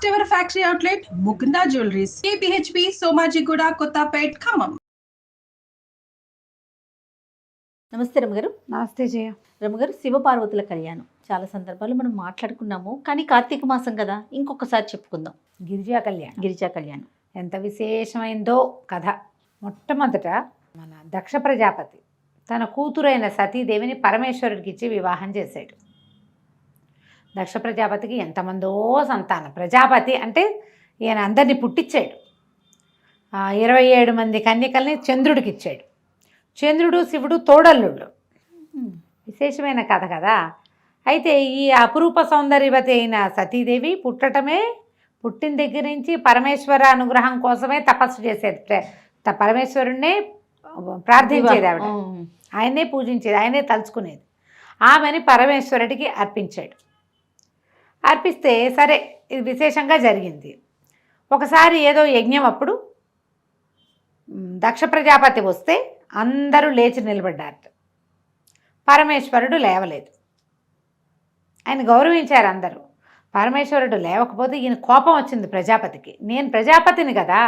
First ever factory outlet Mukunda jewelleries, KPHP Somajiguda, Kothapet, Khammam. నమస్తే రమగారు. నమస్తే జయ. రమగారు, శివపార్వతుల కళ్యాణం చాలా సందర్భాలు మనం మాట్లాడుకున్నాము, కానీ కార్తీక మాసం కదా, ఇంకొకసారి చెప్పుకుందాం. గిరిజా కళ్యాణం ఎంత విశేషమైందో కథ. మొట్టమొదట మన దక్ష ప్రజాపతి తన కూతురైన సతీదేవిని పరమేశ్వరుడికి ఇచ్చి వివాహం చేశాడు. దక్ష ప్రజాపతికి ఎంతమందో సంతానం. ప్రజాపతి అంటే ఈయన అందరినీ పుట్టించాడు. 27 మంది కన్యకల్ని చంద్రుడికి ఇచ్చాడు. చంద్రుడు శివుడు తోడల్లుళ్ళు. విశేషమైన కథ కదా. అయితే ఈ అపురూప సౌందర్యవతి అయిన సతీదేవి పుట్టిన దగ్గర నుంచి పరమేశ్వర అనుగ్రహం కోసమే తపస్సు చేసేది. పరమేశ్వరుణ్ణే ప్రార్థించేది ఆవిడ. ఆయనే పూజించేది, ఆయనే తలుచుకునేది. ఆమెని పరమేశ్వరుడికి అర్పించాడు. అర్పిస్తే సరే, ఇది విశేషంగా జరిగింది. ఒకసారి ఏదో యజ్ఞం అప్పుడు దక్ష ప్రజాపతి వస్తే అందరూ లేచి నిలబడ్డారు. పరమేశ్వరుడు లేవలేదు. ఆయన గౌరవించారు అందరూ. పరమేశ్వరుడు లేవకపోతే ఈయన కోపం వచ్చింది ప్రజాపతికి. నేను ప్రజాపతిని కదా,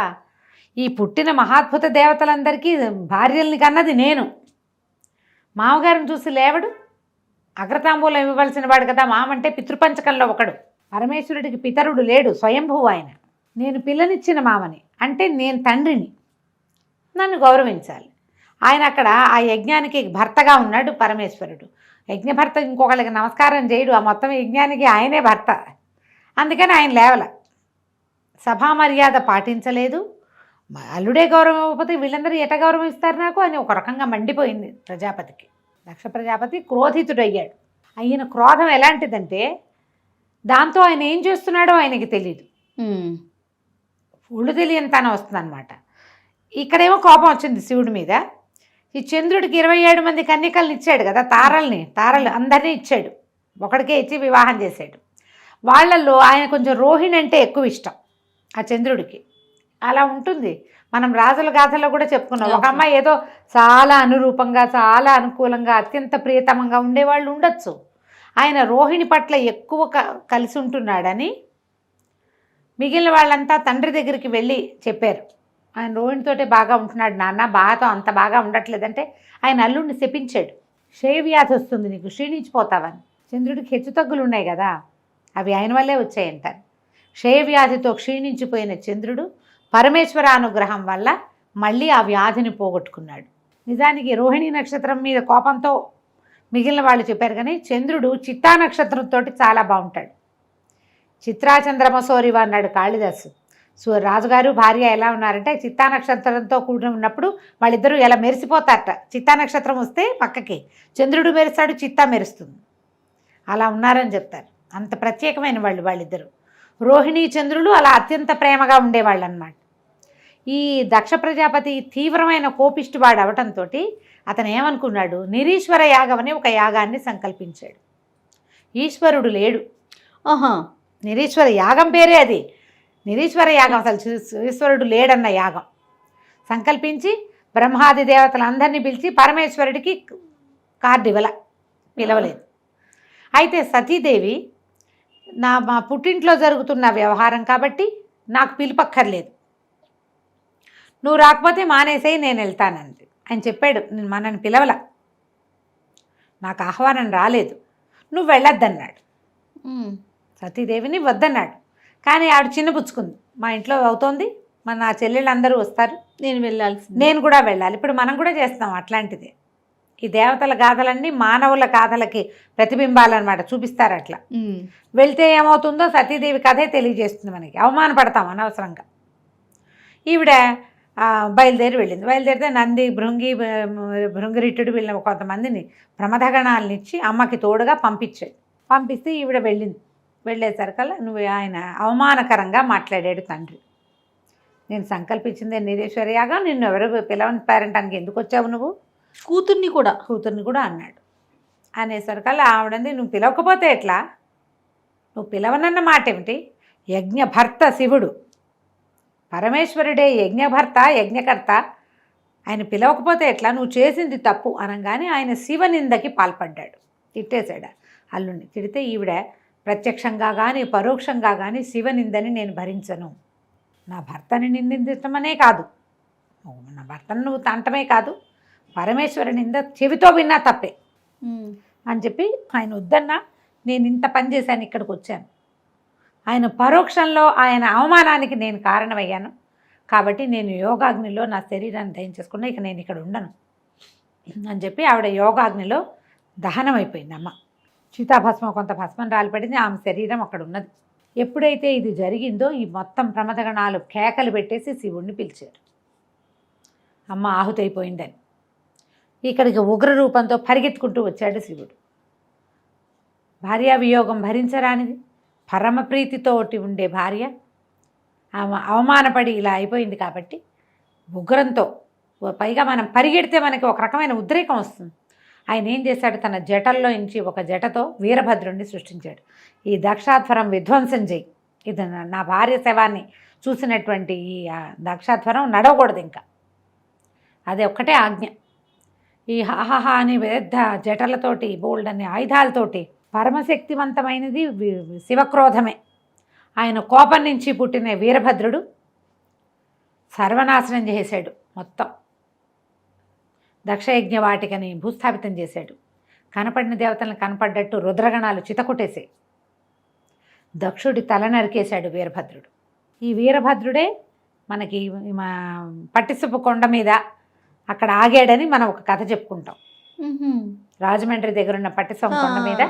ఈ పుట్టిన మహాద్భుత దేవతలందరికీ భార్యల్ని కన్నది నేను. మామగారిని చూసి లేవడు. అగ్రతాంబూలం ఇవ్వవలసిన వాడు కదా. మామంటే పితృపంచకంలో ఒకడు. పరమేశ్వరుడికి పితరుడు లేడు, స్వయంభువు ఆయన. నేను పిల్లనిచ్చిన మామని, అంటే నేను తండ్రిని, నన్ను గౌరవించాలి. ఆయన అక్కడ ఆ యజ్ఞానికి భర్తగా ఉన్నాడు పరమేశ్వరుడు. యజ్ఞభర్త ఇంకొకళ్ళకి నమస్కారం చేయడు, ఆ మొత్తం యజ్ఞానికి ఆయనే భర్త. అందుకని ఆయన లేవల, సభా మర్యాద పాటించలేదు. అల్లుడే గౌరవం ఇవ్వకపోతే వీళ్ళందరూ ఎట గౌరవం ఇస్తారు నాకు అని ఒక రకంగా మండిపోయింది ప్రజాపతికి. దక్ష ప్రజాపతి క్రోధితుడయ్యాడు. ఆయన క్రోధం ఎలాంటిదంటే, దాంతో ఆయన ఏం చేస్తున్నాడో ఆయనకి తెలియదు. ఒళ్ళు తెలియని తన వస్తుందన్నమాట. ఇక్కడేమో కోపం వచ్చింది శివుడి మీద. ఈ చంద్రుడికి 27 మంది కన్యకల్ని ఇచ్చాడు కదా, తారలు అందరినీ ఇచ్చాడు. ఒకడికే ఇచ్చి వివాహం చేశాడు. వాళ్ళల్లో ఆయన కొంచెం రోహిణి అంటే ఎక్కువ ఇష్టం ఆ చంద్రుడికి. అలా ఉంటుంది. మనం రాజుల గాథల్లో కూడా చెప్పుకున్నాం. ఒక అమ్మాయి ఏదో చాలా అనురూపంగా, చాలా అనుకూలంగా, అత్యంత ప్రియతమంగా ఉండేవాళ్ళు ఉండొచ్చు. ఆయన రోహిణి పట్ల ఎక్కువ కలిసి ఉంటున్నాడని మిగిలిన వాళ్ళంతా తండ్రి దగ్గరికి వెళ్ళి చెప్పారు. ఆయన రోహిణితోటే బాగా ఉంటున్నాడు నాన్న, బాగాతో అంత బాగా ఉండట్లేదంటే ఆయన అల్లుడిని శపించాడు. క్షయవ్యాధి వస్తుంది నీకు, క్షీణించిపోతావని. చంద్రుడికి హెచ్చుతగ్గులు ఉన్నాయి కదా, అవి ఆయన వల్లే వచ్చాయంటారు. క్షయవ్యాధితో క్షీణించిపోయిన చంద్రుడు పరమేశ్వర అనుగ్రహం వల్ల మళ్ళీ ఆ వ్యాధిని పోగొట్టుకున్నాడు. నిజానికి రోహిణి నక్షత్రం మీద కోపంతో మిగిలిన వాళ్ళు చెప్పారు, కానీ చంద్రుడు చిత్తా నక్షత్రంతో చాలా బాగుంటాడు. చిత్రాచంద్రమసోరివ అన్నాడు కాళిదాసు. రాజుగారు భార్య ఎలా ఉన్నారంటే, చిత్తా నక్షత్రంతో కూడి ఉన్నప్పుడు వాళ్ళిద్దరూ ఎలా మెరిసిపోతారట. చిత్తా నక్షత్రం వస్తే పక్కకి చంద్రుడు మెరుస్తాడు, చిత్తా మెరుస్తుంది. అలా ఉన్నారని చెప్తారు. అంత ప్రత్యేకమైన వాళ్ళిద్దరూ. రోహిణి చంద్రులు అలా అత్యంత ప్రేమగా ఉండేవాళ్ళు అన్నమాట. ఈ దక్ష ప్రజాపతి తీవ్రమైన కోపిష్టివాడు అవటంతో అతను ఏమనుకున్నాడు, నిరీశ్వర యాగం అని ఒక యాగాన్ని సంకల్పించాడు. ఈశ్వరుడు లేడు. నిరీశ్వర యాగం పేరే అది, నిరీశ్వర యాగం. అసలు ఈశ్వరుడు లేడన్న యాగం సంకల్పించి బ్రహ్మాది దేవతలందరినీ పిలిచి పరమేశ్వరుడికి కార్డు పిలవలేదు. అయితే సతీదేవి, మా పుట్టింట్లో జరుగుతున్న వ్యవహారం కాబట్టి నాకు పిలుపక్కర్లేదు, నువ్వు రాకపోతే మానేసేయి, నేను వెళ్తానంది. ఆయన చెప్పాడు, నేను మనని పిలవల, నాకు ఆహ్వానం రాలేదు, నువ్వు వెళ్ళొద్దన్నాడు. సతీదేవిని వద్దన్నాడు. కానీ ఆవిడ చిన్నపుచ్చుకుంది. మా ఇంట్లో అవుతోంది, నా చెల్లెళ్ళు అందరూ వస్తారు, నేను కూడా వెళ్ళాలి. ఇప్పుడు మనం కూడా చేస్తాం అట్లాంటిది. ఈ దేవతల గాథలన్నీ మానవుల గాథలకి ప్రతిబింబాలన్నమాట, చూపిస్తారు. అట్లా వెళ్తే ఏమవుతుందో సతీదేవి కథే తెలియజేస్తుంది మనకి. అవమానపడతాం అనవసరంగా. ఈవిడ బయలుదేరి వెళ్ళింది. బయలుదేరితే నంది, భృంగిరిట్టుడు వీళ్ళని కొంతమందిని ప్రమథగణాలను ఇచ్చి అమ్మకి తోడుగా పంపించాడు. పంపిస్తే ఈవిడ వెళ్ళింది. వెళ్ళేసరికల్లా ఆయన అవమానకరంగా మాట్లాడాడు తండ్రి. నేను సంకల్పించిందే నిరీశ్వర యాగం, నిన్ను ఎవరు పిలవని పేరంటానికి ఎందుకు వచ్చావు, నువ్వు కూతుర్ని కూడా అన్నాడు. అనేసరికల్లా ఆవిడంది, నువ్వు పిలవకపోతే ఎట్లా, నువ్వు పిలవనన్న మాట ఏమిటి, యజ్ఞభర్త శివుడు, పరమేశ్వరుడే యజ్ఞభర్త, యజ్ఞకర్త, ఆయన పిలవకపోతే ఎట్లా, నువ్వు చేసింది తప్పు అనగానే ఆయన శివనిందకి పాల్పడ్డాడు. తిట్టేశాడు అల్లుడిని. తిడితే ఈవిడ ప్రత్యక్షంగా కానీ పరోక్షంగా కానీ శివనిందని నేను భరించను. నా భర్తని నిందించటమనే కాదు, నా భర్తను నువ్వు తంటమే కాదు, పరమేశ్వర నింద చెవితో విన్నా తప్పే అని చెప్పి ఆయన వద్దన్నా నేను ఇంత పని చేశాను, ఇక్కడికి వచ్చాను. ఆయన పరోక్షంలో ఆయన అవమానానికి నేను కారణమయ్యాను కాబట్టి నేను యోగాగ్నిలో నా శరీరాన్ని దహించేసుకున్నా, ఇక నేను ఇక్కడ ఉండను అని చెప్పి ఆవిడ యోగాగ్నిలో దహనం అయిపోయింది. అమ్మ చితాభస్మం కొంత భస్మం రాలిపడింది, ఆమె శరీరం అక్కడ ఉన్నది. ఎప్పుడైతే ఇది జరిగిందో ఈ మొత్తం ప్రమదగణాలు కేకలు పెట్టేసి శివుణ్ణి పిలిచారు, అమ్మ ఆహుతి అయిపోయిందని. ఇక్కడికి ఉగ్ర రూపంతో పరిగెత్తుకుంటూ వచ్చాడు శివుడు. భార్యా వియోగం భరించరానిది, పరమ ప్రీతితోటి ఉండే భార్య ఆమె అవమానపడి ఇలా అయిపోయింది కాబట్టి ఉగ్రంతో, పైగా మనం పరిగెడితే మనకి ఒక రకమైన ఉద్రేకం వస్తుంది. ఆయన ఏం చేశాడు, తన జటల్లో నుంచి ఒక జటతో వీరభద్రుడిని సృష్టించాడు. ఈ దక్షాధ్వరం విధ్వంసం చేయి, ఇది నా భార్య శవాన్ని చూసినటువంటి ఈ దక్షాధ్వరం నడవకూడదు ఇంకా, అది ఒక్కటే ఆజ్ఞ. ఈ హాహా అని పెద్ద జటలతోటి బోల్డ్ అనే ఆయుధాలతోటి పరమశక్తివంతమైనది శివక్రోధమే. ఆయన కోపం నుంచి పుట్టిన వీరభద్రుడు సర్వనాశనం చేశాడు మొత్తం. దక్షయజ్ఞ వాటికని భూస్థాపితం చేశాడు. కనపడిన దేవతలను కనపడ్డట్టు రుద్రగణాలు చితకొట్టేశాయి. దక్షుడి తల నరికేశాడు వీరభద్రుడు. ఈ వీరభద్రుడే మనకి పట్టిసపు కొండ మీద అక్కడ ఆగాడని మనం ఒక కథ చెప్పుకుంటాం. రాజమండ్రి దగ్గర ఉన్న పట్టిసం కొండ మీద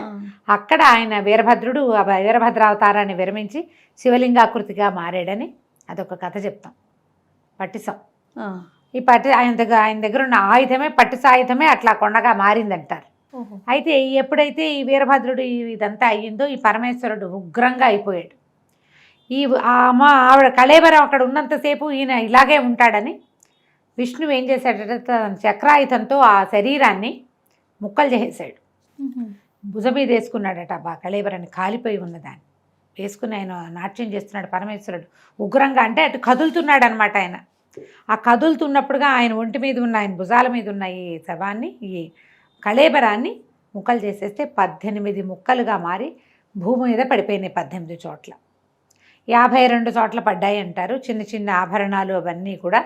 అక్కడ ఆయన వీరభద్రుడు వీరభద్రావతారాన్ని విరమించి శివలింగాకృతిగా మారాడని అదొక కథ చెప్తాం. పట్టిసం ఈ ఆయన దగ్గర ఉన్న ఆయుధమే పట్టిసాయుధమే అట్లా కొండగా మారిందంటారు. అయితే ఎప్పుడైతే ఈ వీరభద్రుడు ఇదంతా అయ్యిందో ఈ పరమేశ్వరుడు ఉగ్రంగా అయిపోయాడు. ఆవిడ కళేబరం అక్కడ ఉన్నంతసేపు ఈయన ఇలాగే ఉంటాడని విష్ణువు ఏం చేశాడంటే తన చక్రాయుధంతో ఆ శరీరాన్ని ముక్కలు చేసేసాడు. భుజ మీద వేసుకున్నాడట కళేబరాన్ని, కాలిపోయి ఉన్నదాన్ని వేసుకుని ఆయన నాట్యం చేస్తున్నాడు పరమేశ్వరుడు ఉగ్రంగా. అంటే అటు కదులుతున్నాడు అనమాట ఆయన. ఆ కదులుతున్నప్పుడుగా ఆయన ఒంటి మీద ఉన్న, ఆయన భుజాల మీద ఉన్న ఈ శవాన్ని, ఈ కళేబరాన్ని ముక్కలు చేసేస్తే 18 ముక్కలుగా మారి భూమి మీద పడిపోయినాయి. 18 చోట్ల 52 చోట్ల పడ్డాయి అంటారు, చిన్న చిన్న ఆభరణాలు అవన్నీ కూడా.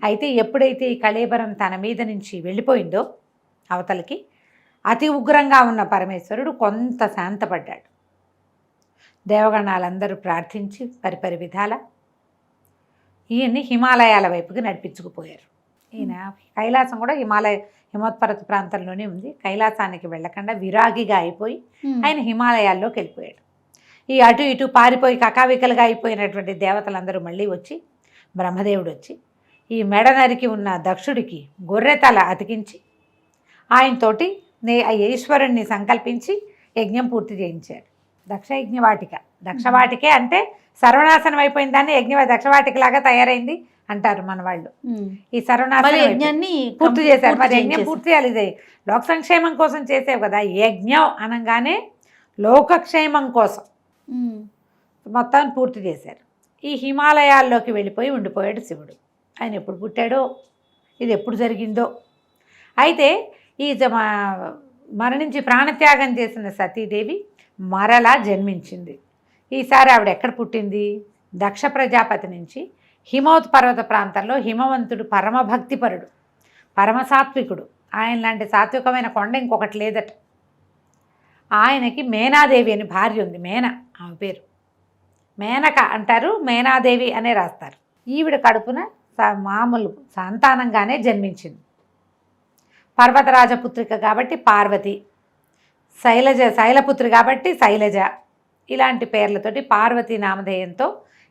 అయితే ఎప్పుడైతే ఈ కళేబరం తన మీద నుంచి వెళ్ళిపోయిందో అవతలకి, అతి ఉగ్రంగా ఉన్న పరమేశ్వరుడు కొంత శాంతపడ్డాడు. దేవగణాలందరూ ప్రార్థించి పరిపరి విధాల ఈయన్ని హిమాలయాల వైపుకి నడిపించుకుపోయారు. ఈయన కైలాసం కూడా హిమోత్పర్వత ప్రాంతంలోనే ఉంది. కైలాసానికి వెళ్ళకుండా విరాగిగా అయిపోయి ఆయన హిమాలయాల్లోకి వెళ్ళిపోయాడు. ఈ అటు ఇటు పారిపోయి కకావికలుగా అయిపోయినటువంటి దేవతలందరూ మళ్ళీ వచ్చి, బ్రహ్మదేవుడు వచ్చి ఈ మెడ నరికి ఉన్న దక్షుడికి గొర్రెతల అతికించి ఆయనతోటి ఈశ్వరుణ్ణి సంకల్పించి యజ్ఞం పూర్తి చేయించారు. దక్షయజ్ఞవాటిక, దక్షవాటికే అంటే సర్వనాశనం అయిపోయిన దాన్ని దక్షవాటికలాగా తయారైంది అంటారు మన వాళ్ళు. ఈ సర్వనాశనాన్ని పూర్తి చేశారు. మరి యజ్ఞం పూర్తి చేయాలి, ఇది లోక సంక్షేమం కోసం చేసేవి కదా. యజ్ఞం అనగానే లోకక్షేమం కోసం మొత్తాన్ని పూర్తి చేశారు. ఈ హిమాలయాల్లోకి వెళ్ళిపోయి ఉండిపోయాడు శివుడు. ఆయన ఎప్పుడు పుట్టాడో, ఇది ఎప్పుడు జరిగిందో. అయితే ఈ మరణించి ప్రాణత్యాగం చేసిన సతీదేవి మరలా జన్మించింది. ఈసారి ఆవిడ ఎక్కడ పుట్టింది? దక్ష ప్రజాపతి నుంచి హిమోత్పర్వత ప్రాంతంలో హిమవంతుడు పరమభక్తిపరుడు, పరమసాత్వికుడు. ఆయన లాంటి సాత్వికమైన కొండ ఇంకొకటి లేదట. ఆయనకి మేనాదేవి అని భార్య ఉంది. ఆమె పేరు మేనక అంటారు, మేనాదేవి అనే రాస్తారు. ఈవిడ కడుపున మామూలు సంతానంగానే జన్మించింది. పర్వతరాజపుత్రిక కాబట్టి పార్వతి, శైలపుత్రి కాబట్టి శైలజ, ఇలాంటి పేర్లతోటి పార్వతీ నామధేయంతో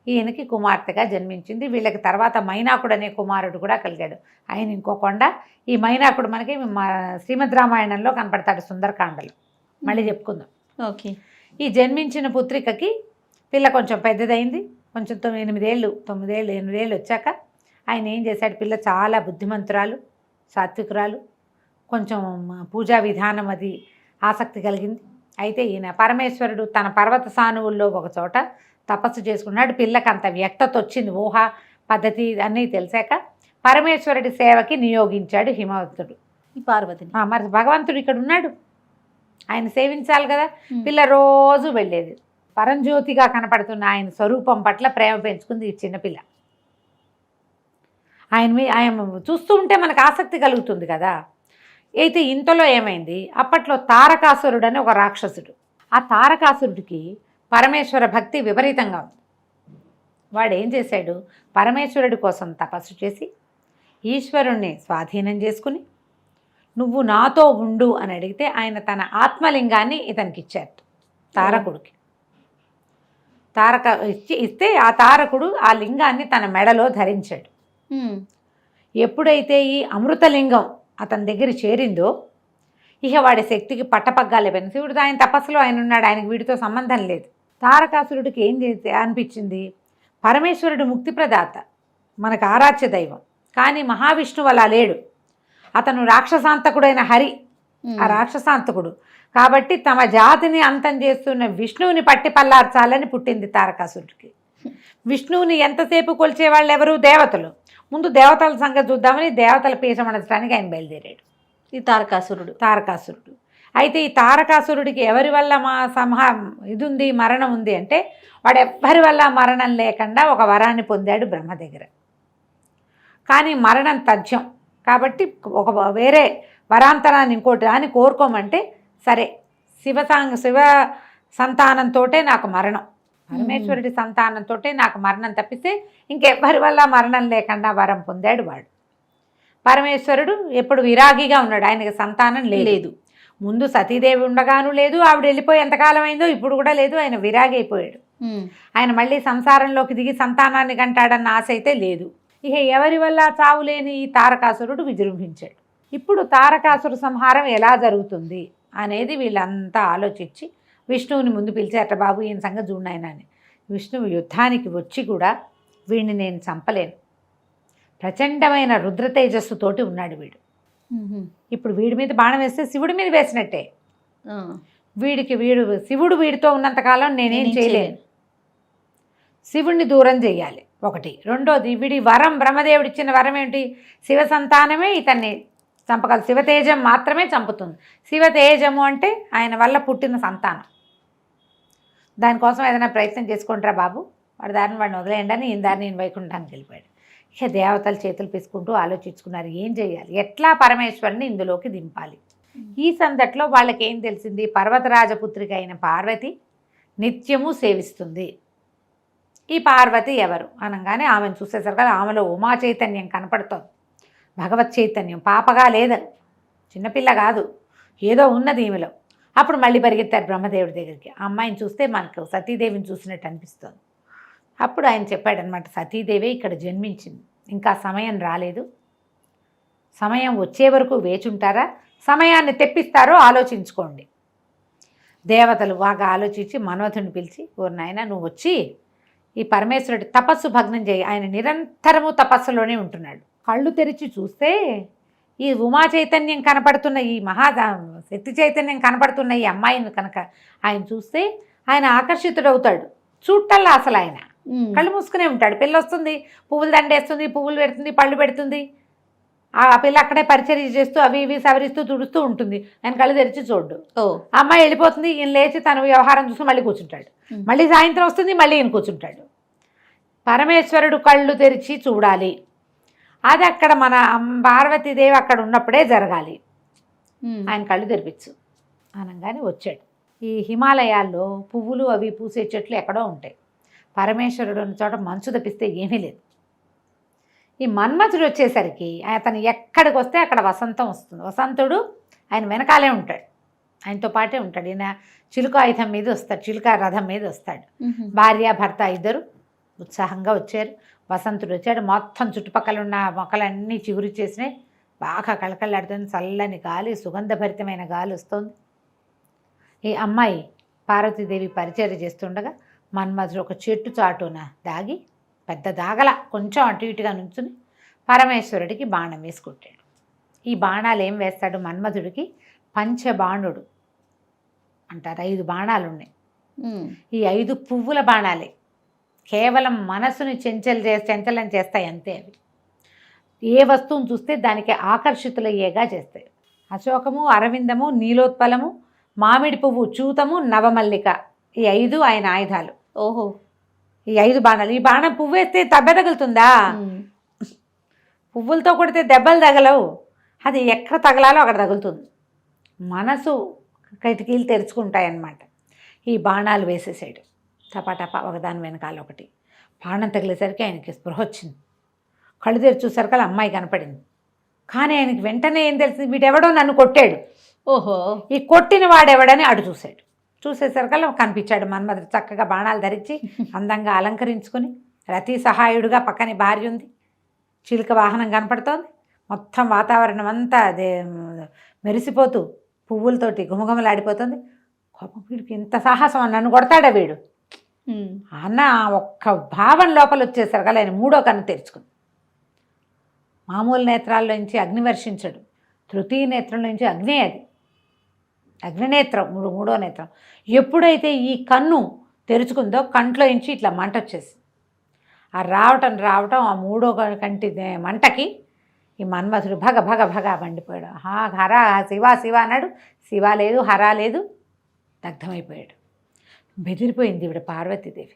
ఈయనకి కుమార్తెగా జన్మించింది. వీళ్ళకి తర్వాత మైనాకుడు అనే కుమారుడు కూడా కలిగాడు. ఆయన ఇంకో కొండ. ఈ మైనాకుడు మనకి శ్రీమద్ రామాయణంలో కనపడతాడు, సుందరకాండలో. మళ్ళీ చెప్పుకుందాం. ఓకే. ఈ జన్మించిన పుత్రికకి పిల్ల కొంచెం పెద్దదైంది. కొంచెం 8 ఏళ్ళు వచ్చాక ఆయన ఏం చేశాడు, పిల్ల చాలా బుద్ధిమంతురాలు, సాత్వికురాలు, కొంచెం పూజా విధానం అది ఆసక్తి కలిగింది. అయితే ఈయన పరమేశ్వరుడు తన పర్వత సానువుల్లో ఒక చోట తపస్సు చేసుకున్నాడు. పిల్లకి అంత వ్యక్తత వచ్చింది, ఊహ పద్ధతి అన్నీ తెలిసాక పరమేశ్వరుడి సేవకి నియోగించాడు హిమవంతుడు ఈ పార్వతిని. మరి భగవంతుడు ఇక్కడ ఉన్నాడు, ఆయన సేవించాలి కదా. పిల్ల రోజు వెళ్ళేది. పరంజ్యోతిగా కనపడుతున్న ఆయన స్వరూపం పట్ల ప్రేమ పెంచుకుంది ఈ చిన్నపిల్ల. ఆయన చూస్తూ ఉంటే మనకు ఆసక్తి కలుగుతుంది కదా. అయితే ఇంతలో ఏమైంది, అప్పట్లో తారకాసురుడు అని ఒక రాక్షసుడు. ఆ తారకాసురుడికి పరమేశ్వర భక్తి విపరీతంగా ఉంది. వాడు ఏం చేశాడు, పరమేశ్వరుడి కోసం తపస్సు చేసి ఈశ్వరుణ్ణి స్వాధీనం చేసుకుని నువ్వు నాతో ఉండు అని అడిగితే ఆయన తన ఆత్మలింగాన్ని ఇతనికి ఇచ్చారు, తారకుడికి. ఇస్తే ఆ తారకుడు ఆ లింగాన్ని తన మెడలో ధరించాడు. ఎప్పుడైతే ఈ అమృతలింగం అతని దగ్గర చేరిందో ఇక వాడి శక్తికి పట్టపగ్గాలే పని. శివుడు ఆయన తపస్సులో ఆయన ఉన్నాడు, ఆయనకి వీడితో సంబంధం లేదు. తారకాసురుడికి ఏం చేస్తే అనిపించింది, పరమేశ్వరుడు ముక్తిప్రదాత, మనకు ఆరాధ్య దైవం. కానీ మహావిష్ణువు అలా లేడు. అతను రాక్షసాంతకుడైన హరి, ఆ రాక్షసాంతకుడు. కాబట్టి తమ జాతిని అంతం చేస్తున్న విష్ణువుని పట్టి పల్లార్చాలని పుట్టింది తారకాసురుడికి. విష్ణువుని ఎంతసేపు కొలిచేవాళ్ళు ఎవరు, దేవతలు. ముందు దేవతల సంగతి చూద్దామని దేవతల పీఠమనచడానికి ఆయన బయలుదేరాడు ఈ తారకాసురుడు. అయితే ఈ తారకాసురుడికి ఎవరి వల్ల ఇది ఉంది, మరణం ఉంది అంటే వాడు ఎవ్వరి వల్ల మరణం లేకుండా ఒక వరాన్ని పొందాడు బ్రహ్మ దగ్గర. కానీ మరణం తథ్యం కాబట్టి ఒక వేరే వరాంతరాన్ని ఇంకోటి అని కోరుకోమంటే సరే శివ సంతానంతో నాకు మరణం, పరమేశ్వరుడి సంతానంతో నాకు మరణం తప్పిస్తే ఇంకెవ్వరి వల్ల మరణం లేకుండా వరం పొందాడు వాడు. పరమేశ్వరుడు ఎప్పుడు విరాగిగా ఉన్నాడు, ఆయనకి సంతానం లేదు. ముందు సతీదేవి ఉండగాను లేదు, ఆవిడ వెళ్ళిపోయి ఎంతకాలం అయిందో ఇప్పుడు కూడా లేదు, ఆయన విరాగి అయిపోయాడు. ఆయన మళ్ళీ సంసారంలోకి దిగి సంతానాన్ని కంటాడన్న ఆశ అయితే లేదు. ఇక ఎవరి వల్ల చావులేని ఈ తారకాసురుడు విజృంభించాడు. ఇప్పుడు తారకాసుర సంహారం ఎలా జరుగుతుంది అనేది వీళ్ళంతా ఆలోచించి విష్ణువుని ముందు పిలిచారట, బాబు ఈయన సంగతి చూడాయన అని. విష్ణువు యుద్ధానికి వచ్చి కూడా వీడిని నేను చంపలేను, ప్రచండమైన రుద్ర తేజస్సుతోటి ఉన్నాడు వీడు. ఇప్పుడు వీడి మీద బాణం వేస్తే శివుడి మీద వేసినట్టే. శివుడు వీడితో ఉన్నంతకాలం నేనేం చేయలేను, శివుడిని దూరం చేయాలి ఒకటి. రెండోది వీడి వరం, బ్రహ్మదేవుడు ఇచ్చిన వరం ఏంటి, శివ సంతానమే ఇతన్ని చంపగలదు, శివతేజం మాత్రమే చంపుతుంది. శివతేజము అంటే ఆయన వల్ల పుట్టిన సంతానం. దానికోసం ఏదైనా ప్రయత్నం చేసుకుంటారా బాబు, వాడిని వదిలేయండి అని ఈయన దారిని వైకుంఠానికి వెళ్ళిపోయాడు. ఇక దేవతల చేతులు pisకుంటూ ఆలోచించుకున్నారు ఏం చేయాలి, ఎట్లా పరమేశ్వరుని ఇందులోకి దింపాలి. ఈ సందట్లో వాళ్ళకి ఏం తెలిసింది, పర్వతరాజపుత్రిక అయిన పార్వతి నిత్యము సేవిస్తుంది. ఈ పార్వతి ఎవరు అనగానే ఆమెను చూసేసరికి ఆమెలో ఉమా చైతన్యం కనపడుతోంది, భగవత్ చైతన్యం. పాపగా లేదని, చిన్నపిల్ల కాదు, ఏదో ఉన్నది ఈమెలో. అప్పుడు మళ్ళీ పరిగెత్తారు బ్రహ్మదేవుడి దగ్గరికి. ఆ అమ్మాయిని చూస్తే మనకు సతీదేవిని చూసినట్టు అనిపిస్తుంది. అప్పుడు ఆయన చెప్పాడనమాట, సతీదేవి ఇక్కడ జన్మించింది, ఇంకా సమయం రాలేదు, సమయం వచ్చే వరకు వేచుంటారా, సమయాన్ని తెప్పిస్తారో ఆలోచించుకోండి. దేవతలు బాగా ఆలోచించి మన్మథుడిని పిలిచి, ఓ నాయనా నువ్వు వచ్చి ఈ పరమేశ్వరుడి తపస్సు భగ్నం చేయి. ఆయన నిరంతరము తపస్సులోనే ఉంటున్నాడు. కళ్ళు తెరిచి చూస్తే ఈ ఉమా చైతన్యం కనపడుతున్న, ఈ శక్తి చైతన్యం కనపడుతున్న ఈ అమ్మాయిని కనుక ఆయన చూస్తే ఆయన ఆకర్షితుడవుతాడు. చూడటల్లా అసలు ఆయన కళ్ళు మూసుకునే ఉంటాడు. పిల్ల వస్తుంది, పువ్వులు దండేస్తుంది, పువ్వులు పెడుతుంది, పళ్ళు పెడుతుంది. ఆ పిల్ల అక్కడే పరిచర్య చేస్తూ అవి ఇవి సవరిస్తూ తుడుస్తూ ఉంటుంది. ఆయన కళ్ళు తెరిచి చూడ్డు. అమ్మాయి వెళ్ళిపోతుంది, ఈయన లేచి తన వ్యవహారం చూసుకుని మళ్ళీ కూర్చుంటాడు. మళ్ళీ సాయంత్రం వస్తుంది, మళ్ళీ ఈయన కూర్చుంటాడు. పరమేశ్వరుడు కళ్ళు తెరిచి చూడాలి, అది అక్కడ మన పార్వతీదేవి అక్కడ ఉన్నప్పుడే జరగాలి. ఆయన కళ్ళు తెరిపించు అనగానే వచ్చాడు. ఈ హిమాలయాల్లో పువ్వులు అవి పూసే చెట్లు ఎక్కడో ఉంటాయి. పరమేశ్వరుడు ఉన్న చోట మంచు తప్పిస్తే ఏమీ లేదు. ఈ మన్మథుడు వచ్చేసరికి అతను ఎక్కడికి వస్తే అక్కడ వసంతం వస్తుంది. వసంతుడు ఆయన వెనకాలే ఉంటాడు, ఆయనతో పాటే ఉంటాడు. ఈయన చిలుక ఆయుధం మీద వస్తాడు, చిలుక రథం మీద వస్తాడు. భార్య భర్త ఇద్దరు ఉత్సాహంగా వచ్చారు. వసంతుడు వచ్చాడు, మొత్తం చుట్టుపక్కల ఉన్న మొక్కలన్నీ చిగురు చేసినాయి, బాగా కళకళలాడుతుంది. చల్లని గాలి, సుగంధభరితమైన గాలి వస్తుంది. ఈ అమ్మాయి పార్వతీదేవి పరిచర్య చేస్తుండగా మన్మథుడు ఒక చెట్టు చాటున దాగి, పెద్ద దాగల కొంచెం అటు ఇటుగా నుంచుని పరమేశ్వరుడికి బాణం వేసుకుంటాడు. ఈ బాణాలు ఏం వేస్తాడు మన్మథుడికి, పంచబాణుడు అంటారు. 5 బాణాలు ఉన్నాయి. ఈ 5 పువ్వుల బాణాలే, కేవలం మనసుని చంచలం చేస్తాయి అంతే. అవి ఏ వస్తువును చూస్తే దానికి ఆకర్షితులయ్యేగా చేస్తాయి. అశోకము, అరవిందము, నీలోత్పలము, మామిడి పువ్వు, చూతము, నవమల్లిక, ఈ 5 ఆయన ఆయుధాలు. ఓహో. ఈ 5 బాణాలు. ఈ బాణం పువ్వు వేస్తే దెబ్బ తగులుతుందా? పువ్వులతో కొడితే దెబ్బలు తగలవు. అది ఎక్కడ తగలాలో అక్కడ తగులుతుంది. మనసు కిటికీలు తెరుచుకుంటాయన్నమాట. ఈ బాణాలు వేసేసాడు టపాటపా, ఒకదాని వెనకాల ఒకటి. బాణం తగిలేసరికి ఆయనకి స్పృహ వచ్చింది. కళ్ళు తెరిచి చూసరికి అమ్మాయి కనపడింది. కానీ ఆయనకి వెంటనే ఏం తెలిసింది, వీడెవడో నన్ను కొట్టాడు. ఓహో. ఈ కొట్టిన వాడెవడని అటు చూశాడు. చూసేసరికల్లా కనిపించాడు మన్మధుడు, చక్కగా బాణాలు ధరించి అందంగా అలంకరించుకొని, రతి సహాయుడుగా పక్కనే భార్య ఉంది, చిలుక వాహనం కనపడుతోంది. మొత్తం వాతావరణం అంతా అదే మెరిసిపోతూ పువ్వులతోటి గుమగుమలాడిపోతుంది. కోపం, వీడికి ఇంత సాహసం, నన్ను కొడతాడా వీడు అన్న ఒక్క భావం లోపల వచ్చేసరికల్లా ఆయన 3వ కన్ను తెరుచుకుంది. మామూలు నేత్రాల్లోంచి అగ్ని వర్షించడు, తృతీయ నేత్రంలోంచి అగ్నే, అది అగ్నినేత్రం, 3వ నేత్రం. ఎప్పుడైతే ఈ కన్ను తెరుచుకుందో కంట్లో నుంచి ఇట్లా మంట వచ్చేసి, ఆ రావటం ఆ 3వ కంటి మంటకి ఈ మన్మధుడు భగ భగ భగ మండిపోయాడు. హర శివ శివ అన్నాడు. శివ లేదు, హర లేదు, దగ్ధమైపోయాడు. బెదిరిపోయింది ఈవిడ పార్వతీదేవి.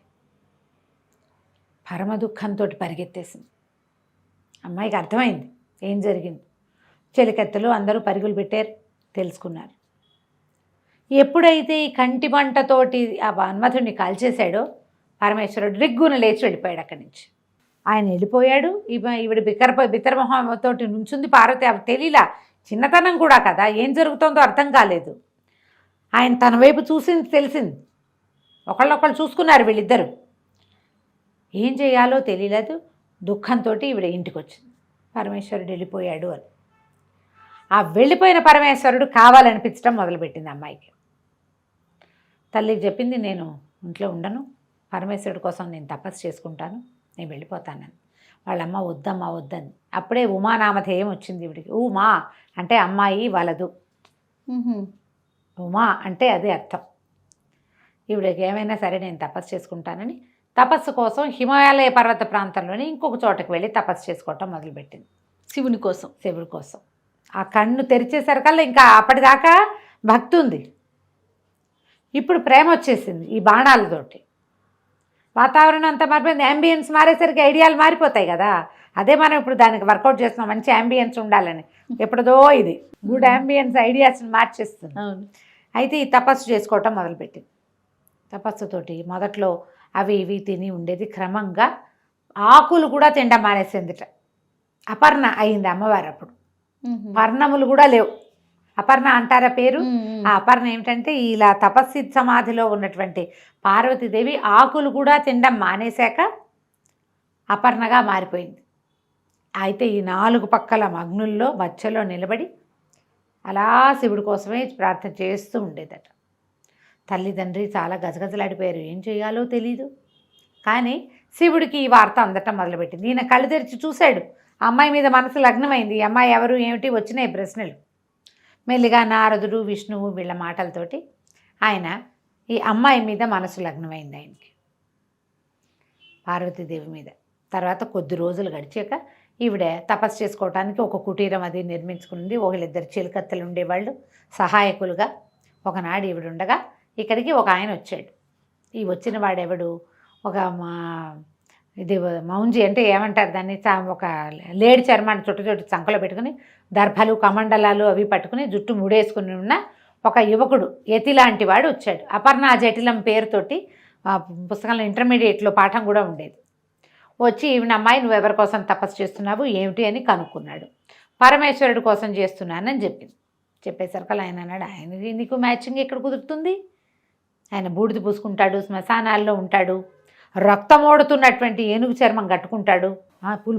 పరమ దుఃఖంతో పరిగెత్తేసింది. అమ్మాయికి అర్థమైంది ఏం జరిగింది. చెలికత్తెలు అందరూ పరుగులు పెట్టారు, తెలుసుకున్నారు. ఎప్పుడైతే ఈ కంటి మంటతోటి ఆ మన్మధుడిని కాల్చేశాడో పరమేశ్వరుడు రిగ్గున లేచి వెళ్ళిపోయాడు అక్కడి నుంచి. ఆయన వెళ్ళిపోయాడు. ఈవిడ బిత్తరమొహంతోటి నుంచుంది పార్వతి. అవి తెలియలా, చిన్నతనం కూడా కదా, ఏం జరుగుతుందో అర్థం కాలేదు. ఆయన తన వైపు చూసింది, తెలిసింది. ఒకళ్ళొకళ్ళు చూసుకున్నారు వీళ్ళిద్దరూ. ఏం చేయాలో తెలియలేదు. దుఃఖంతో ఈవిడ ఇంటికి వచ్చింది. పరమేశ్వరుడు వెళ్ళిపోయాడు అని. ఆ వెళ్ళిపోయిన పరమేశ్వరుడు కావాలనిపించడం మొదలుపెట్టింది అమ్మాయికి. తల్లికి చెప్పింది, నేను ఇంట్లో ఉండను, పరమేశ్వరుడి కోసం నేను తపస్సు చేసుకుంటాను, నేను వెళ్ళిపోతానని. వాళ్ళమ్మ వద్దమ్మా వద్దని. అప్పుడే ఉమానామధేయం వచ్చింది ఈవిడికి. ఉమా అంటే అమ్మాయి వలదు, ఉమా అంటే అదే అర్థం. ఈవిడకి ఏమైనా సరే నేను తపస్సు చేసుకుంటానని తపస్సు కోసం హిమాలయ పర్వత ప్రాంతంలోని ఇంకొక చోటకు వెళ్ళి తపస్సు చేసుకోవటం మొదలుపెట్టింది. శివుడి కోసం. ఆ కన్ను తెరిచేసరికల్లా ఇంకా అప్పటిదాకా భక్తి ఉంది, ఇప్పుడు ప్రేమ వచ్చేసింది. ఈ బాణాలతోటి వాతావరణం అంతా మారిపోయింది. యాంబియన్స్ మారేసరికి ఐడియాలు మారిపోతాయి కదా. అదే మనం ఇప్పుడు దానికి వర్కౌట్ చేస్తున్నాం, మంచి యాంబియన్స్ ఉండాలని. ఎప్పుడుదో ఇది గుడ్ యాంబియన్స్ ఐడియాస్ని మార్చేస్తుంది. అయితే ఈ తపస్సు చేసుకోవటం మొదలుపెట్టింది. తపస్సుతోటి మొదట్లో అవి ఇవి తిని ఉండేది, క్రమంగా ఆకులు కూడా తిండ మానేసిందిట. అపర్ణ అయింది అమ్మవారు. అప్పుడు పర్ణములు కూడా లేవు. అపర్ణ అంటారా పేరు? ఆ అపర్ణ ఏమిటంటే, ఇలా తపస్సి సమాధిలో ఉన్నటువంటి పార్వతీదేవి ఆకులు కూడా తినడం మానేశాక అపర్ణగా మారిపోయింది. అయితే ఈ 4 పక్కల అగ్నుల్లో మధ్యలో నిలబడి అలా శివుడి కోసమే ప్రార్థన చేస్తూ ఉండేదట. తల్లిదండ్రి చాలా గజగజలాడిపోయారు, ఏం చేయాలో తెలీదు. కానీ శివుడికి ఈ వార్త అందటం మొదలుపెట్టింది. ఈయన కళ్ళు తెరిచి చూశాడు, అమ్మాయి మీద మనసు లగ్నమైంది. ఈ అమ్మాయి ఎవరు ఏమిటి వచ్చినాయి ప్రశ్నలు. మెల్లిగా నారదుడు, విష్ణువు వీళ్ళ మాటలతోటి ఆయన ఈ అమ్మాయి మీద మనసు లగ్నమైంది ఆయనకి, పార్వతీదేవి మీద. తర్వాత కొద్ది రోజులు గడిచాక ఈవిడ తపస్సు చేసుకోవటానికి ఒక కుటీరం అది నిర్మించుకుంది. ఒకళ్ళిద్దరు చిలుకత్తెలు ఉండేవాళ్ళు సహాయకులుగా. ఒకనాడు ఈవిడ ఉండగా ఇక్కడికి ఒక ఆయన వచ్చాడు. ఈ వచ్చిన వాడెవడు, ఒక ఇది మౌంజి అంటే ఏమంటారు దాన్ని, ఒక లేడి చర్మాన్ని చుట్టు చంకలో పెట్టుకుని దర్భలు కమండలాలు అవి పట్టుకుని జుట్టు ముడేసుకుని ఉన్న ఒక యువకుడు, యతి లాంటి వాడు వచ్చాడు. అపర్ణ జటిలం పేరుతోటి పుస్తకంలో ఇంటర్మీడియట్లో పాఠం కూడా ఉండేది. వచ్చి ఈవిన అమ్మాయి నువ్వు ఎవరి కోసం తపస్సు చేస్తున్నావు ఏమిటి అని కనుక్కున్నాడు. పరమేశ్వరుడి కోసం చేస్తున్నానని చెప్పింది. చెప్పేసరికి ఆయన అన్నాడు, ఆయనది నీకు మ్యాచింగ్ ఎక్కడ కుదురుతుంది? ఆయన బూడిద పూసుకుంటాడు, శ్మశానాల్లో ఉంటాడు, రక్తమోడుతున్నటువంటి ఏనుగు చర్మం కట్టుకుంటాడు,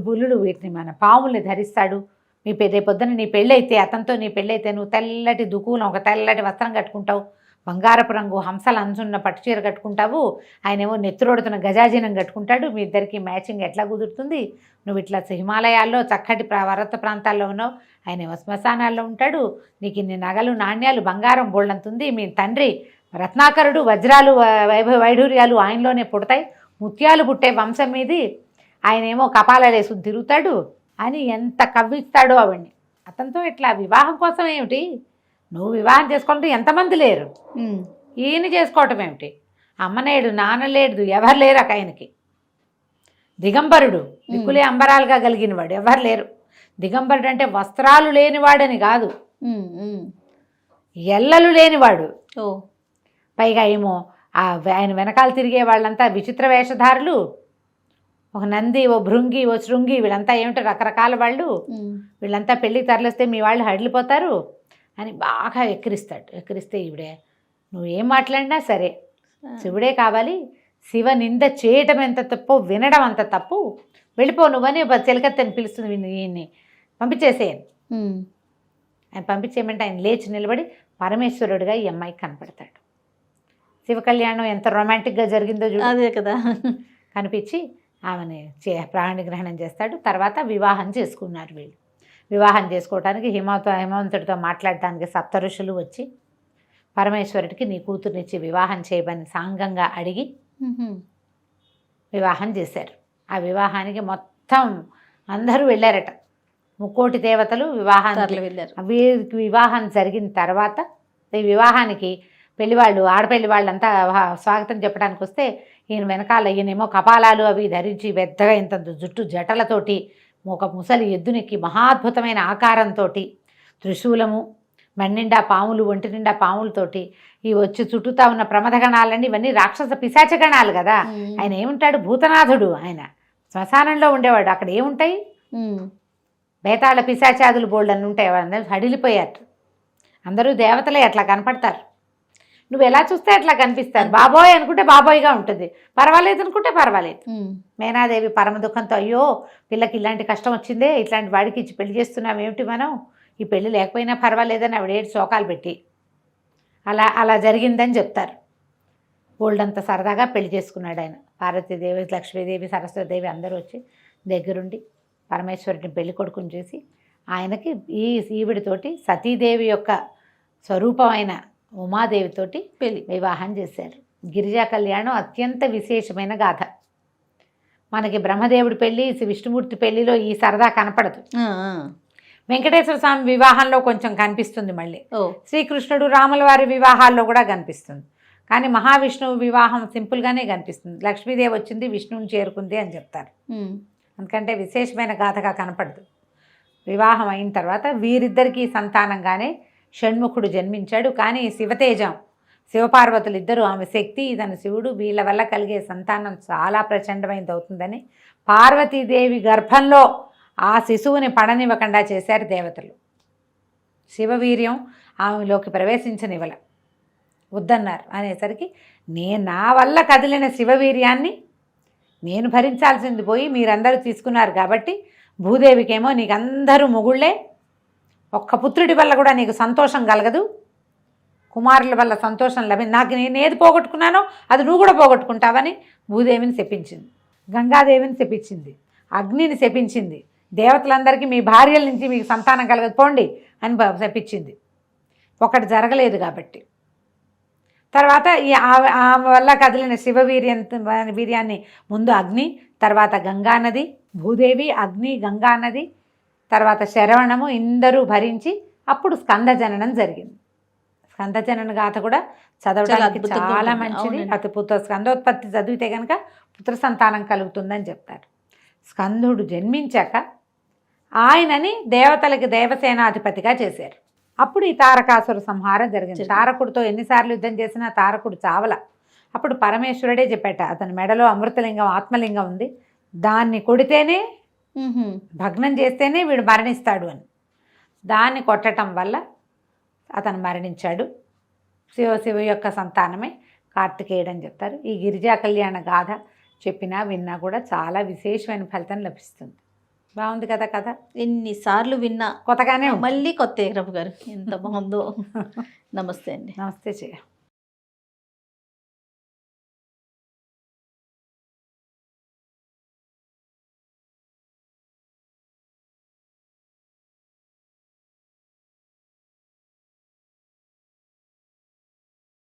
పులులు వీటిని మన పాముల్ని ధరిస్తాడు. మీ పొద్దున నీ పెళ్ళైతే, అతనితో నీ పెళ్ళైతే నువ్వు తెల్లటి దుకులం ఒక తెల్లటి వస్త్రం కట్టుకుంటావు, బంగారపు రంగు హంసలు అంచున్న పట్టుచీర కట్టుకుంటావు, ఆయనేమో నెత్తురోడుతున్న గజాజీనం కట్టుకుంటాడు. మీ ఇద్దరికి మ్యాచింగ్ ఎట్లా కుదురుతుంది? నువ్వు ఇట్లా హిమాలయాల్లో చక్కటి పర్వత ప్రాంతాల్లో ఉన్నావు, ఆయనేమో శ్మశానాల్లో ఉంటాడు. నీకు ఇన్ని నగలు నాణ్యాలు బంగారం బోళ్ళంతుంది. మీ తండ్రి రత్నాకరుడు, వజ్రాలు వైఢూర్యాలు ఆయనలోనే పుడతాయి, ముత్యాలు పుట్టే వంశం మీది, ఆయనేమో కపాలలేసుకుని తిరుగుతాడు అని ఎంత కవ్విస్తాడో ఆవిడ్ని. అతనితో ఇట్లా వివాహం కోసం ఏమిటి, నువ్వు వివాహం చేసుకోవాలంటే ఎంతమంది లేరు, ఉమ్. ఈయన చేసుకోవటం ఏమిటి? అమ్మనేడు నాన్నలేడు, ఎవరు లేరు ఆయనకి. దిగంబరుడు, దిక్కులే అంబరాలుగా కలిగినవాడు, ఎవరు లేరు. దిగంబరుడు అంటే వస్త్రాలు లేనివాడని కాదు, ఉమ్, ఉమ్. ఎల్లలు లేనివాడు. ఓ. పైగా ఏమో ఆయన వెనకాల తిరిగే వాళ్ళంతా విచిత్ర వేషధారులు, ఒక నంది, ఓ భృంగి, ఓ శృంగి, వీళ్ళంతా ఏమిటో రకరకాల వాళ్ళు. ఉమ్. వీళ్ళంతా పెళ్ళికి తరలిస్తే మీ వాళ్ళు హడిలిపోతారు అని బాగా ఎక్కిరిస్తాడు. ఎక్కిరిస్తే ఈవిడే నువ్వేం మాట్లాడినా సరే శివుడే కావాలి, శివ నింద చేయటం ఎంత తప్పు, వినడం అంత తప్పు, వెళ్ళిపో నువ్వని చెలికత్తని పిలుస్తుంది ఈయన్ని, పంపించేసేయను. ఉమ్. ఆయన పంపించేయమంటే ఆయన లేచి నిలబడి పరమేశ్వరుడిగా ఈ అమ్మాయికి కనపడతాడు. శివ కళ్యాణం ఎంత రొమాంటిక్గా జరిగిందో చూడు. అదే కదా. కనిపించి ఆమెని ప్రాణిగ్రహణం చేస్తాడు. తర్వాత వివాహం చేసుకున్నారు వీళ్ళు. వివాహం చేసుకోవడానికి హిమవంతుడితో మాట్లాడటానికి సప్త ఋషులు వచ్చి పరమేశ్వరుడికి నీ కూతుర్నిచ్చి వివాహం చేయమని సాంగంగా అడిగి వివాహం చేశారు. ఆ వివాహానికి మొత్తం అందరూ వెళ్ళారట, 3,000,000 దేవతలు వివాహానికి వెళ్ళారు. వీరికి వివాహం జరిగిన తర్వాత ఈ వివాహానికి పెళ్లివాళ్ళు, ఆడపెళ్లి వాళ్ళంతా స్వాగతం చెప్పడానికి వస్తే ఈయన వెనకాల ఈయనేమో కపాలాలు అవి ధరించి పెద్దగా ఇంత జుట్టు జటలతోటి ఒక ముసలి ఎద్దునెక్కి మహాద్భుతమైన ఆకారంతో త్రిశూలము, మన్నిండా పాములు, ఒంటి నిండా పాములతోటి ఈ వచ్చి చుట్టూతా ఉన్న ప్రమథగణాలన్నీ ఇవన్నీ రాక్షస పిశాచగణాలు కదా. ఆయన ఏముంటాడు? భూతనాథుడు. ఆయన శ్మశానంలో ఉండేవాడు. అక్కడ ఏముంటాయి? బేతాళ పిశాచాదులు బోల్డన్ని ఉంటాయి. వాళ్ళందరూ హడిలిపోయారు. అందరూ దేవతలే అట్లా కనపడతారు. నువ్వు ఎలా చూస్తే అట్లా కనిపిస్తారు. బాబోయ్ అనుకుంటే బాబోయ్గా ఉంటుంది, పర్వాలేదు అనుకుంటే పర్వాలేదు. మేనాదేవి పరమ దుఃఖంతో అయ్యో పిల్లకి ఇలాంటి కష్టం వచ్చిందే, ఇట్లాంటి వాడికి ఇచ్చి పెళ్లి చేస్తున్నాం ఏమిటి మనం, ఈ పెళ్ళి లేకపోయినా పర్వాలేదని ఆవిడ 7 శోకాలు పెట్టి అలా జరిగిందని చెప్తారు. బోల్డంత సరదాగా పెళ్లి చేసుకున్నాడు ఆయన. పార్వతీదేవి, లక్ష్మీదేవి, సరస్వతీదేవి అందరూ వచ్చి దగ్గరుండి పరమేశ్వరుడిని పెళ్లి కొడుకుని చేసి ఆయనకి ఈవిడితోటి సతీదేవి యొక్క స్వరూపమైన ఉమాదేవితోటి వివాహం చేశారు. గిరిజా కళ్యాణం అత్యంత విశేషమైన గాథ. మనకి బ్రహ్మదేవుడి పెళ్ళి, విష్ణుమూర్తి పెళ్లిలో ఈ సరదా కనపడదు. వెంకటేశ్వర స్వామి వివాహంలో కొంచెం కనిపిస్తుంది, మళ్ళీ శ్రీకృష్ణుడు రాముల వారి వివాహాల్లో కూడా కనిపిస్తుంది. కానీ మహావిష్ణువు వివాహం సింపుల్గానే కనిపిస్తుంది. లక్ష్మీదేవి వచ్చింది, విష్ణువుని చేరుకుంది అని చెప్తారు. ఎందుకంటే విశేషమైన గాథగా కనపడదు. వివాహం అయిన తర్వాత వీరిద్దరికీ సంతానంగానే షణ్ముఖుడు జన్మించాడు. కానీ శివతేజం, శివపార్వతులు ఇద్దరు, ఆమె శక్తి, ఇతను శివుడు, వీళ్ళ వల్ల కలిగే సంతానం చాలా ప్రచండమైనది అవుతుందని పార్వతీదేవి గర్భంలో ఆ శిశువుని పడనివ్వకుండా చేశారు దేవతలు. శివవీర్యం ఆమెలోకి ప్రవేశించనివ్వల, వద్దన్నారు. అనేసరికి నా వల్ల కదిలిన శివవీర్యాన్ని నేను భరించాల్సింది పోయి మీరందరూ తీసుకున్నారు కాబట్టి భూదేవికేమో నీకు అందరూ మొగుళ్ళే, ఒక్క పుత్రుడి వల్ల కూడా నీకు సంతోషం కలగదు, కుమారుల వల్ల సంతోషం నాకు నేను ఏది పోగొట్టుకున్నానో అది నువ్వు కూడా పోగొట్టుకుంటావని భూదేవిని శపించింది. గంగాదేవిని శపించింది, అగ్నిని శపించింది, దేవతలందరికీ మీ భార్యల నుంచి మీకు సంతానం కలగదు పోండి అని శపించింది. ఒకటి జరగలేదు కాబట్టి తర్వాత ఆమె వల్ల కదిలిన వీర్యాన్ని ముందు అగ్ని, తర్వాత గంగానది, భూదేవి, అగ్ని, గంగానది, తర్వాత శరవణము ఇందరూ భరించి అప్పుడు స్కందజననం జరిగింది. స్కందజనన గాథ కూడా చదవడానికి చాలా మంచిది. అతి స్కందోత్పత్తి చదివితే కనుక పుత్ర సంతానం కలుగుతుందని చెప్తారు. స్కందుడు జన్మించాక ఆయనని దేవతలకి దేవసేనాధిపతిగా చేశారు. అప్పుడు ఈ తారకాసుర సంహారం జరిగింది. తారకుడితో ఎన్నిసార్లు యుద్ధం చేసినా తారకుడు చావల. అప్పుడు పరమేశ్వరుడే చెప్పాట, అతని మెడలో అమృతలింగం, ఆత్మలింగం ఉంది, దాన్ని కొడితేనే, భగ్నం చేస్తేనే వీడు మరణిస్తాడు అని. దాన్ని కొట్టడం వల్ల అతను మరణించాడు. శివ యొక్క సంతానమే కార్తికేయుడు అని చెప్తారు. ఈ గిరిజా కళ్యాణ గాథ చెప్పినా విన్నా కూడా చాలా విశేషమైన ఫలితం లభిస్తుంది. బాగుంది కదా కథ. ఎన్నిసార్లు విన్నా కొత్తగానే మళ్ళీ కొత్త రఘు గారు ఎంత బాగుందో. నమస్తే అండి. నమస్తే చెయ్య.